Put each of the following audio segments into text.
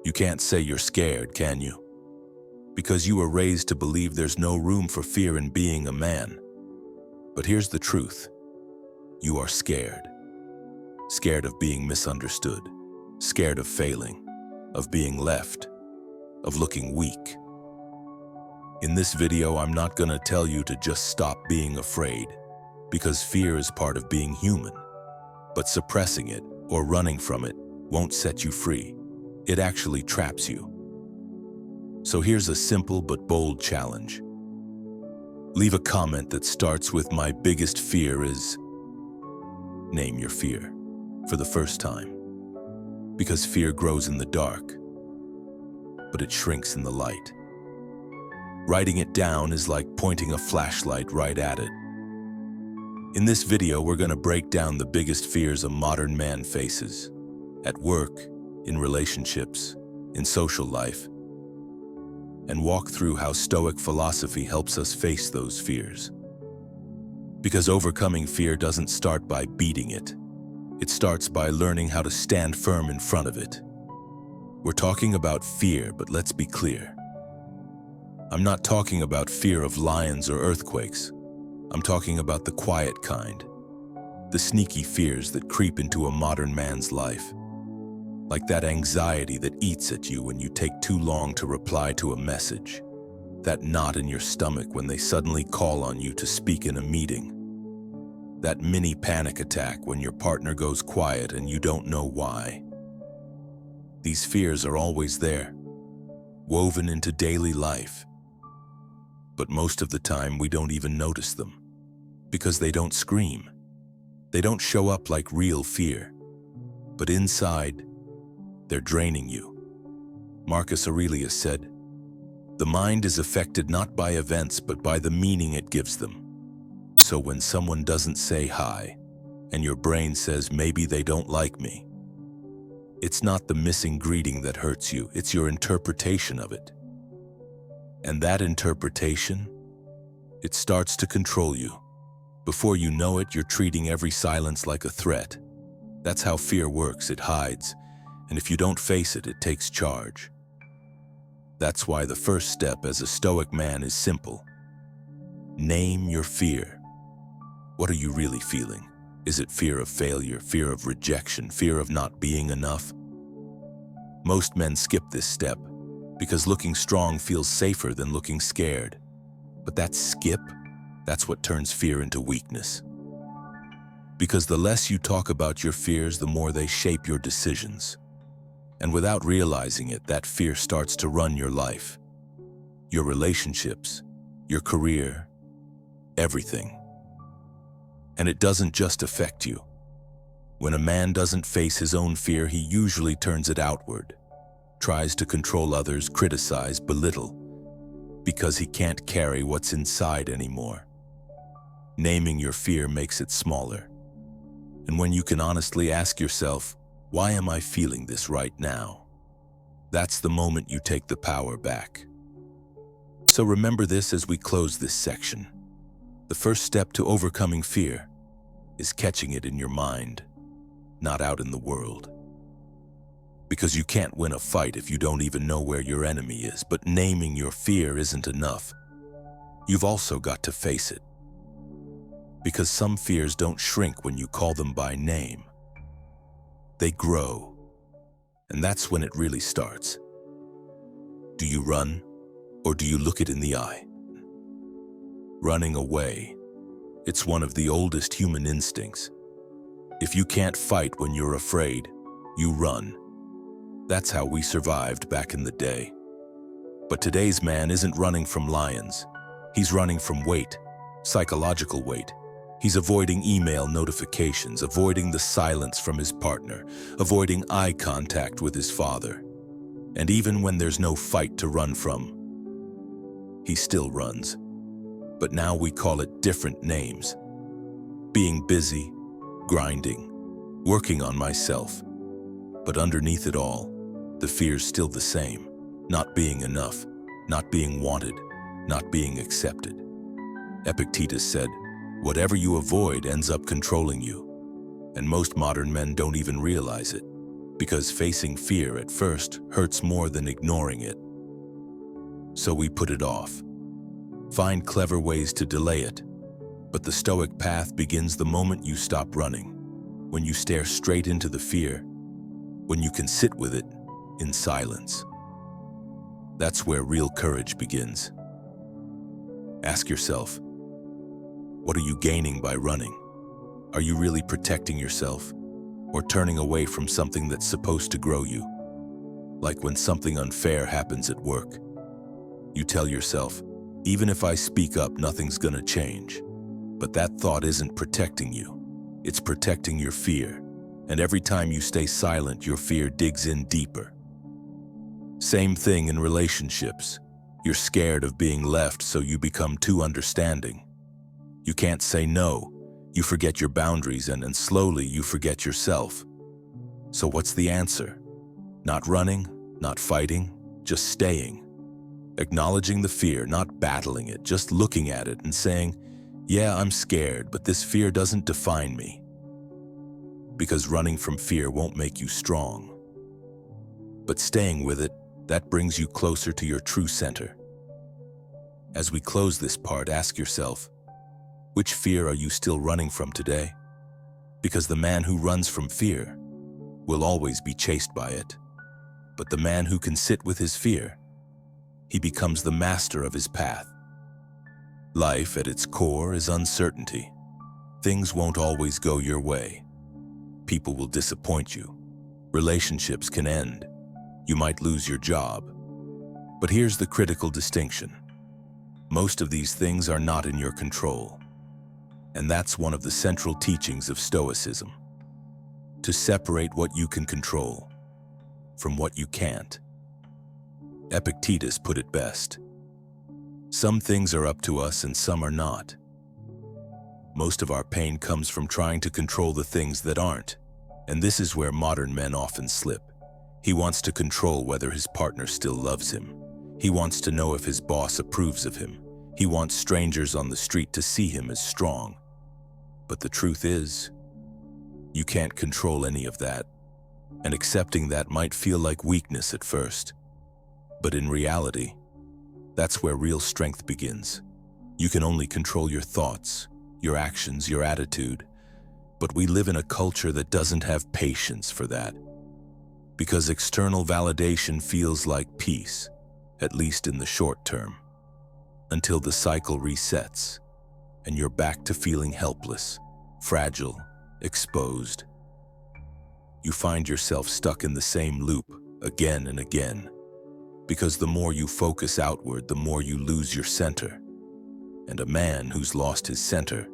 You can't say you're scared, can you? Because you were raised to believe there's no room for fear in being a man. But here's the truth. You are scared. Scared of being misunderstood. Scared of failing. Of being left. Of looking weak. In this video, I'm not gonna tell you to just stop being afraid, because fear is part of being human. But suppressing it or running from it won't set you free. It actually traps you. So here's a simple but bold challenge. Leave a comment that starts with "My biggest fear is..." Name your fear for the first time. Because fear grows in the dark, but it shrinks in the light. Writing it down is like pointing a flashlight right at it. In this video, we're gonna break down the biggest fears a modern man faces. At work, in relationships, in social life, and walk through how Stoic philosophy helps us face those fears. Because overcoming fear doesn't start by beating it. It starts by learning how to stand firm in front of it. We're talking about fear, but let's be clear. I'm not talking about fear of lions or earthquakes. I'm talking about the quiet kind. The sneaky fears that creep into a modern man's life. Like that anxiety that eats at you when you take too long to reply to a message. That knot in your stomach when they suddenly call on you to speak in a meeting. That mini panic attack when your partner goes quiet and you don't know why. These fears are always there, woven into daily life. But most of the time we don't even notice them, because they don't scream. They don't show up like real fear, but inside, they're draining you. Marcus Aurelius said, "The mind is affected not by events, but by the meaning it gives them." So when someone doesn't say hi, and your brain says maybe they don't like me, it's not the missing greeting that hurts you, it's your interpretation of it. And that interpretation, it starts to control you. Before you know it, you're treating every silence like a threat. That's how fear works, it hides. And if you don't face it, it takes charge. That's why the first step as a Stoic man is simple. Name your fear. What are you really feeling? Is it fear of failure, fear of rejection, fear of not being enough? Most men skip this step because looking strong feels safer than looking scared. But that skip, that's what turns fear into weakness. Because the less you talk about your fears, the more they shape your decisions. And without realizing it, that fear starts to run your life, your relationships, your career, everything. And it doesn't just affect you. When a man doesn't face his own fear, he usually turns it outward, tries to control others, criticize, belittle, because he can't carry what's inside anymore. Naming your fear makes it smaller. And when you can honestly ask yourself, why am I feeling this right now? That's the moment you take the power back. So remember this as we close this section. The first step to overcoming fear is catching it in your mind, not out in the world. Because you can't win a fight if you don't even know where your enemy is, but naming your fear isn't enough. You've also got to face it. Because some fears don't shrink when you call them by name. They grow, and that's when it really starts. Do you run, or do you look it in the eye? Running away, it's one of the oldest human instincts. If you can't fight when you're afraid, you run. That's how we survived back in the day. But today's man isn't running from lions. He's running from weight, psychological weight. He's avoiding email notifications, avoiding the silence from his partner, avoiding eye contact with his father. And even when there's no fight to run from, he still runs. But now we call it different names. Being busy, grinding, working on myself. But underneath it all, the fear's still the same. Not being enough, not being wanted, not being accepted. Epictetus said, "Whatever you avoid ends up controlling you." And most modern men don't even realize it, because facing fear at first hurts more than ignoring it. So we put it off, find clever ways to delay it. But the Stoic path begins the moment you stop running, when you stare straight into the fear, when you can sit with it in silence. That's where real courage begins. Ask yourself, what are you gaining by running? Are you really protecting yourself or turning away from something that's supposed to grow you? Like when something unfair happens at work, you tell yourself, even if I speak up, nothing's gonna change. But that thought isn't protecting you. It's protecting your fear. And every time you stay silent, your fear digs in deeper. Same thing in relationships. You're scared of being left, so you become too understanding. You can't say no. You forget your boundaries, and slowly you forget yourself. So what's the answer? Not running, not fighting, just staying. Acknowledging the fear, not battling it, just looking at it and saying, yeah, I'm scared, but this fear doesn't define me. Because running from fear won't make you strong. But staying with it, that brings you closer to your true center. As we close this part, ask yourself, which fear are you still running from today? Because the man who runs from fear will always be chased by it. But the man who can sit with his fear, he becomes the master of his path. Life at its core is uncertainty. Things won't always go your way. People will disappoint you. Relationships can end. You might lose your job. But here's the critical distinction. Most of these things are not in your control. And that's one of the central teachings of Stoicism. To separate what you can control from what you can't. Epictetus put it best. Some things are up to us and some are not. Most of our pain comes from trying to control the things that aren't. And this is where modern men often slip. He wants to control whether his partner still loves him. He wants to know if his boss approves of him. He wants strangers on the street to see him as strong. But the truth is, you can't control any of that. And accepting that might feel like weakness at first. But in reality, that's where real strength begins. You can only control your thoughts, your actions, your attitude. But we live in a culture that doesn't have patience for that. Because external validation feels like peace, at least in the short term. Until the cycle resets, and you're back to feeling helpless, fragile, exposed. You find yourself stuck in the same loop again and again. Because the more you focus outward, the more you lose your center. And a man who's lost his center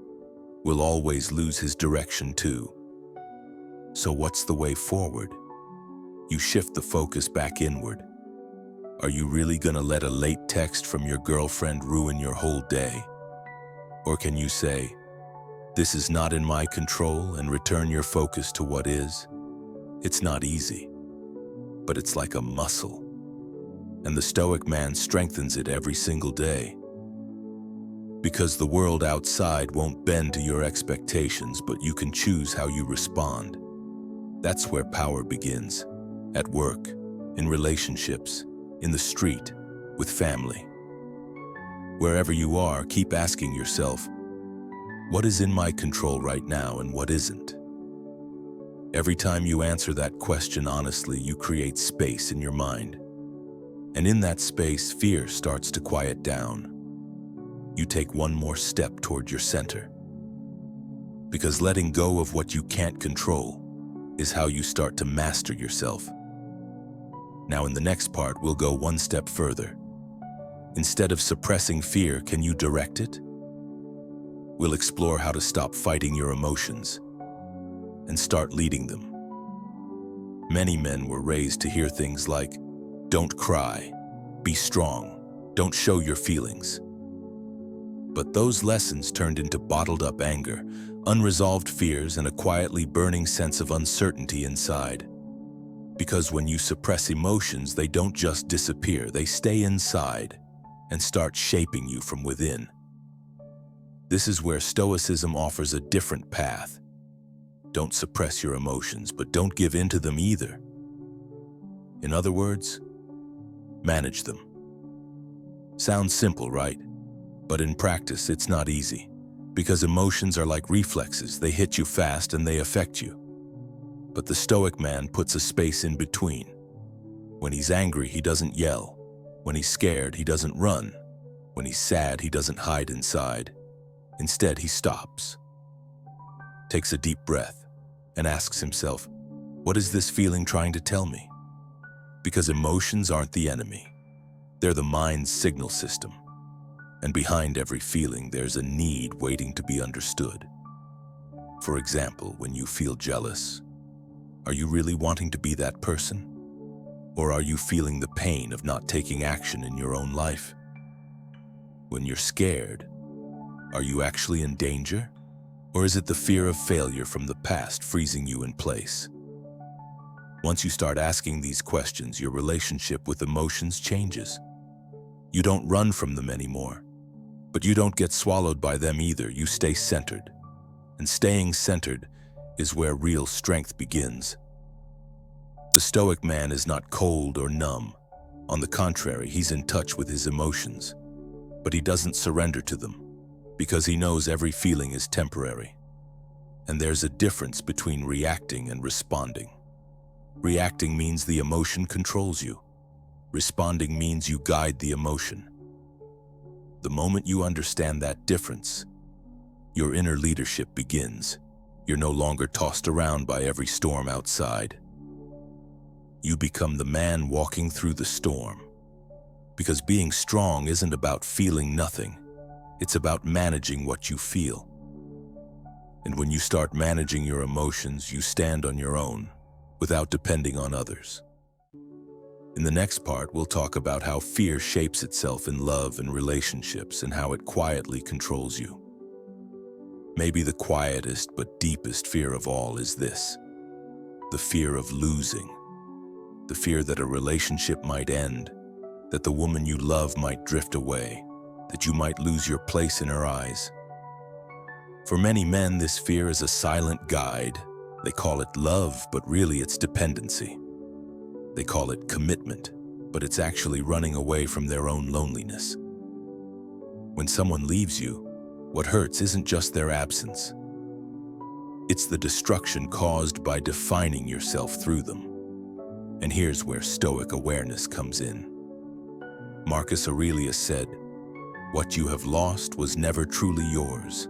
will always lose his direction too. So what's the way forward? You shift the focus back inward. Are you really gonna let a late text from your girlfriend ruin your whole day? Or can you say, this is not in my control, and return your focus to what is? It's not easy, but it's like a muscle. And the Stoic man strengthens it every single day. Because the world outside won't bend to your expectations, but you can choose how you respond. That's where power begins. At work, in relationships, in the street, with family. Wherever you are, keep asking yourself, what is in my control right now and what isn't? Every time you answer that question honestly, you create space in your mind. And in that space, fear starts to quiet down. You take one more step toward your center. Because letting go of what you can't control is how you start to master yourself. Now in the next part, we'll go one step further. Instead of suppressing fear, can you direct it? We'll explore how to stop fighting your emotions and start leading them. Many men were raised to hear things like, don't cry, be strong, don't show your feelings. But those lessons turned into bottled up anger, unresolved fears, and a quietly burning sense of uncertainty inside. Because when you suppress emotions, they don't just disappear, they stay inside and start shaping you from within. This is where Stoicism offers a different path. Don't suppress your emotions, but don't give in to them either. In other words, manage them. Sounds simple, right? But in practice, it's not easy, because emotions are like reflexes. They hit you fast and they affect you. But the Stoic man puts a space in between. When he's angry, he doesn't yell. When he's scared, he doesn't run. When he's sad, he doesn't hide inside. Instead, he stops, takes a deep breath, and asks himself, what is this feeling trying to tell me? Because emotions aren't the enemy. They're the mind's signal system. And behind every feeling, there's a need waiting to be understood. For example, when you feel jealous, are you really wanting to be that person? Or are you feeling the pain of not taking action in your own life? When you're scared, are you actually in danger? Or is it the fear of failure from the past freezing you in place? Once you start asking these questions, your relationship with emotions changes. You don't run from them anymore, but you don't get swallowed by them either. You stay centered. And staying centered is where real strength begins. The Stoic man is not cold or numb. On the contrary, he's in touch with his emotions, but he doesn't surrender to them because he knows every feeling is temporary. And there's a difference between reacting and responding. Reacting means the emotion controls you. Responding means you guide the emotion. The moment you understand that difference, your inner leadership begins. You're no longer tossed around by every storm outside. You become the man walking through the storm. Because being strong isn't about feeling nothing. It's about managing what you feel. And when you start managing your emotions, you stand on your own, without depending on others. In the next part, we'll talk about how fear shapes itself in love and relationships and how it quietly controls you. Maybe the quietest but deepest fear of all is this: the fear of losing. The fear that a relationship might end, that the woman you love might drift away, that you might lose your place in her eyes. For many men, this fear is a silent guide. They call it love, but really it's dependency. They call it commitment, but it's actually running away from their own loneliness. When someone leaves you, what hurts isn't just their absence. It's the destruction caused by defining yourself through them. And here's where Stoic awareness comes in. Marcus Aurelius said, "What you have lost was never truly yours."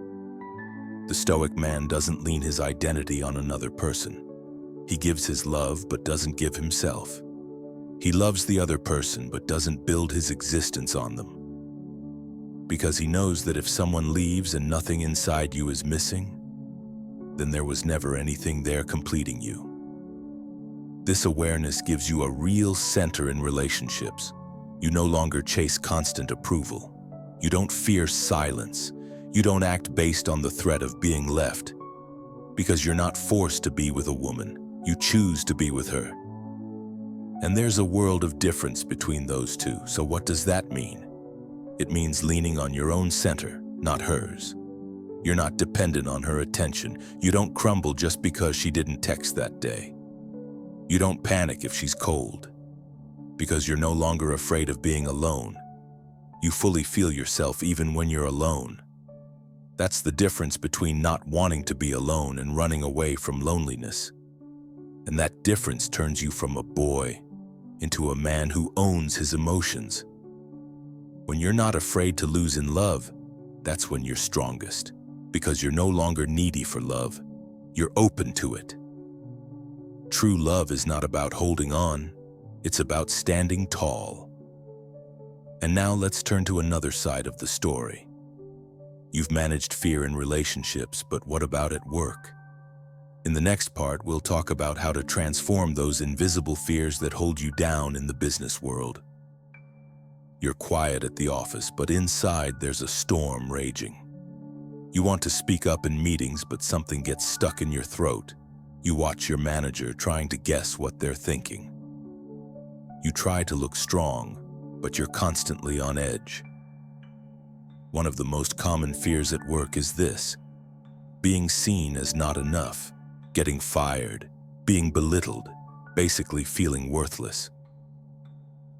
The Stoic man doesn't lean his identity on another person. He gives his love but doesn't give himself. He loves the other person but doesn't build his existence on them. Because he knows that if someone leaves and nothing inside you is missing, then there was never anything there completing you. This awareness gives you a real center in relationships. You no longer chase constant approval. You don't fear silence. You don't act based on the threat of being left. Because you're not forced to be with a woman. You choose to be with her. And there's a world of difference between those two. So what does that mean? It means leaning on your own center, not hers. You're not dependent on her attention. You don't crumble just because she didn't text that day. You don't panic if she's cold. Because you're no longer afraid of being alone. You fully feel yourself even when you're alone. That's the difference between not wanting to be alone and running away from loneliness. And that difference turns you from a boy into a man who owns his emotions. When you're not afraid to lose in love, that's when you're strongest. Because you're no longer needy for love. You're open to it. True love is not about holding on. It's about standing tall. And now let's turn to another side of the story. You've managed fear in relationships, but what about at work? In the next part, we'll talk about how to transform those invisible fears that hold you down in the business world. You're quiet at the office, but inside there's a storm raging. You want to speak up in meetings, but something gets stuck in your throat. You watch your manager trying to guess what they're thinking. You try to look strong, but you're constantly on edge. One of the most common fears at work is this: being seen as not enough, getting fired, being belittled, basically feeling worthless.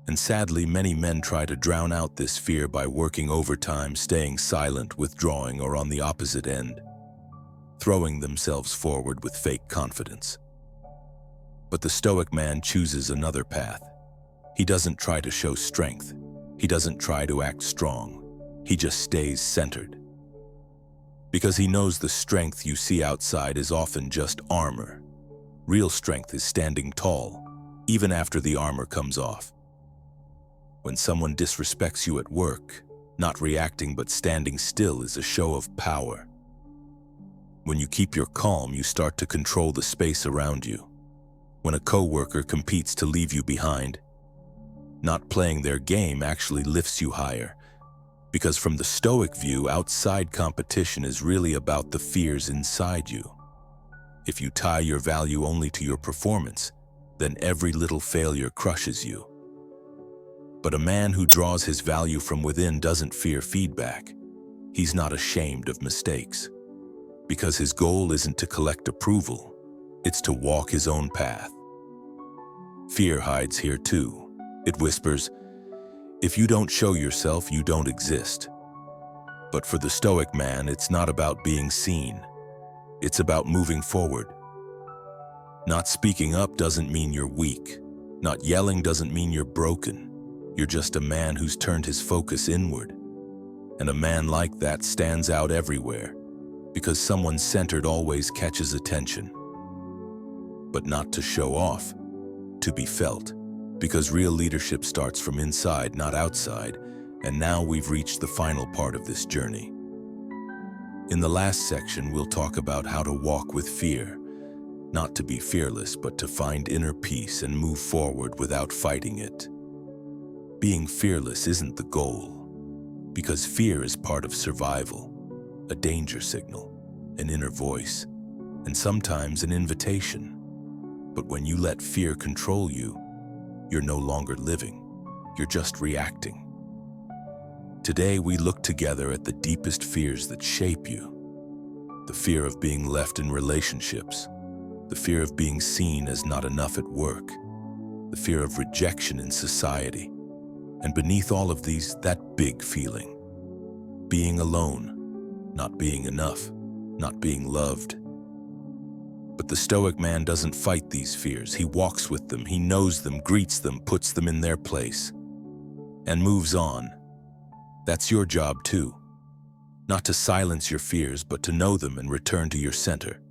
And sadly, many men try to drown out this fear by working overtime, staying silent, withdrawing, or on the opposite end, throwing themselves forward with fake confidence. But the Stoic man chooses another path. He doesn't try to show strength. He doesn't try to act strong. He just stays centered. Because he knows the strength you see outside is often just armor. Real strength is standing tall, even after the armor comes off. When someone disrespects you at work, not reacting but standing still is a show of power. When you keep your calm, you start to control the space around you. When a coworker competes to leave you behind, not playing their game actually lifts you higher. Because from the Stoic view, outside competition is really about the fears inside you. If you tie your value only to your performance, then every little failure crushes you. But a man who draws his value from within doesn't fear feedback. He's not ashamed of mistakes. Because his goal isn't to collect approval, it's to walk his own path. Fear hides here too. It whispers, if you don't show yourself, you don't exist. But for the Stoic man, it's not about being seen. It's about moving forward. Not speaking up doesn't mean you're weak. Not yelling doesn't mean you're broken. You're just a man who's turned his focus inward. And a man like that stands out everywhere, because someone centered always catches attention. But not to show off, to be felt. Because real leadership starts from inside, not outside, and now we've reached the final part of this journey. In the last section, we'll talk about how to walk with fear, not to be fearless, but to find inner peace and move forward without fighting it. Being fearless isn't the goal, because fear is part of survival, a danger signal, an inner voice, and sometimes an invitation. But when you let fear control you, you're no longer living, you're just reacting. Today we look together at the deepest fears that shape you. The fear of being left in relationships, the fear of being seen as not enough at work, the fear of rejection in society, and beneath all of these, that big feeling. Being alone, not being enough, not being loved. But the Stoic man doesn't fight these fears. He walks with them, he knows them, greets them, puts them in their place, and moves on. That's your job too. Not to silence your fears, but to know them and return to your center.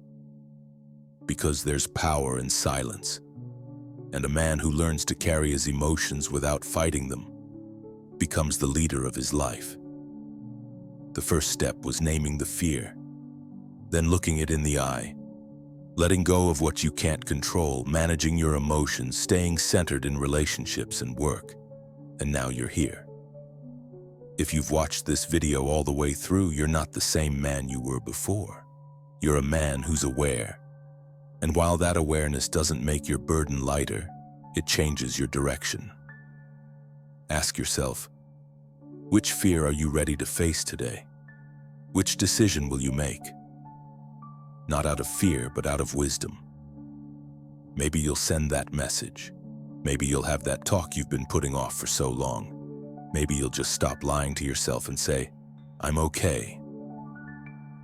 Because there's power in silence. And a man who learns to carry his emotions without fighting them becomes the leader of his life. The first step was naming the fear, then looking it in the eye, letting go of what you can't control, managing your emotions, staying centered in relationships and work. And now you're here. If you've watched this video all the way through, you're not the same man you were before. You're a man who's aware. And while that awareness doesn't make your burden lighter, it changes your direction. Ask yourself, which fear are you ready to face today? Which decision will you make? Not out of fear, but out of wisdom. Maybe you'll send that message. Maybe you'll have that talk you've been putting off for so long. Maybe you'll just stop lying to yourself and say, I'm okay.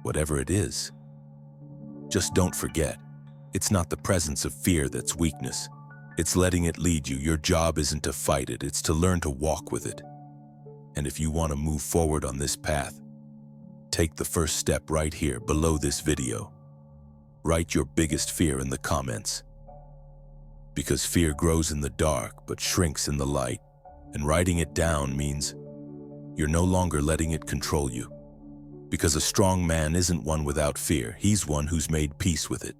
Whatever it is, just don't forget, it's not the presence of fear that's weakness. It's letting it lead you. Your job isn't to fight it, it's to learn to walk with it. And if you want to move forward on this path, take the first step right here below this video. Write your biggest fear in the comments. Because fear grows in the dark but shrinks in the light, and writing it down means you're no longer letting it control you. Because a strong man isn't one without fear, he's one who's made peace with it.